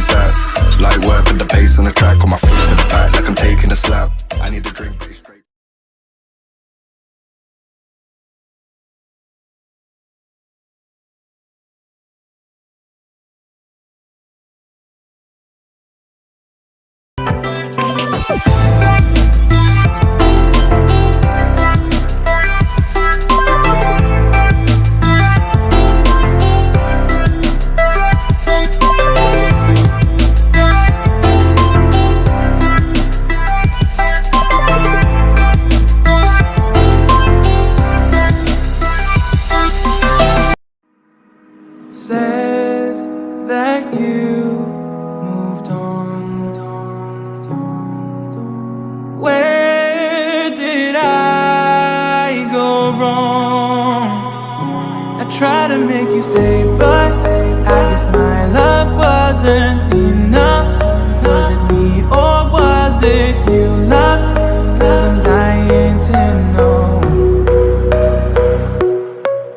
is that? Light work with the bass on the track, on my feet to the back like I'm taking a slap. I need a drink, but it's straight. Said that you moved on. Where did I go wrong? I tried to make you stay, but I guess my love wasn't enough. Was it me or was it you, love? 'Cause I'm dying to know.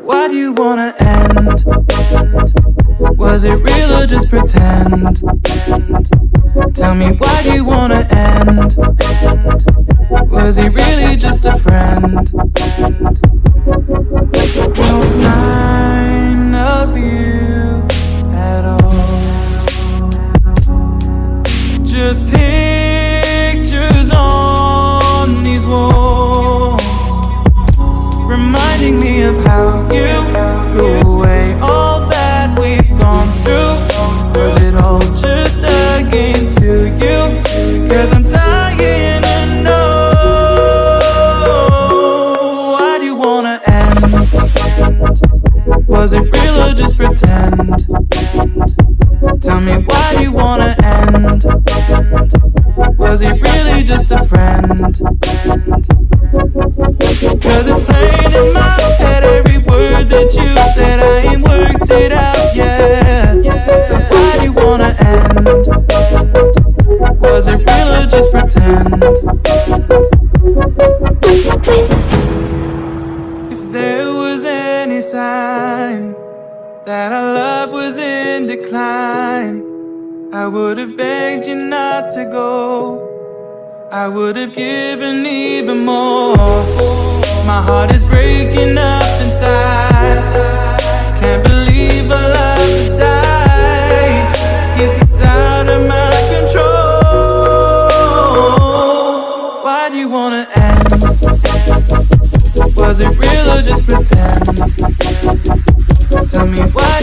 Why do you wanna end? Was it real or just pretend? Tell me, why do you wanna end? Was he really just a friend? No sign of you at all. Just pictures on these walls, reminding me of how you threw away all that we've gone through. Was it all just a game to you? 'Cause I'm dying to know. Why do you wanna end? Was it real or just pretend? Tell me, why do you wanna end? Was he really just a friend? 'Cause it's playing in my head, every word that you said. I ain't worked it out yet. So why do you wanna end? Was it real or just pretend? If there was any sign that our love was in decline, I would have begged you not to go. I would have given even more. My heart is breaking up inside. Can't believe our love has died. Guess it's out of my control. Why do you wanna end? Was it real or just pretend? Tell me, why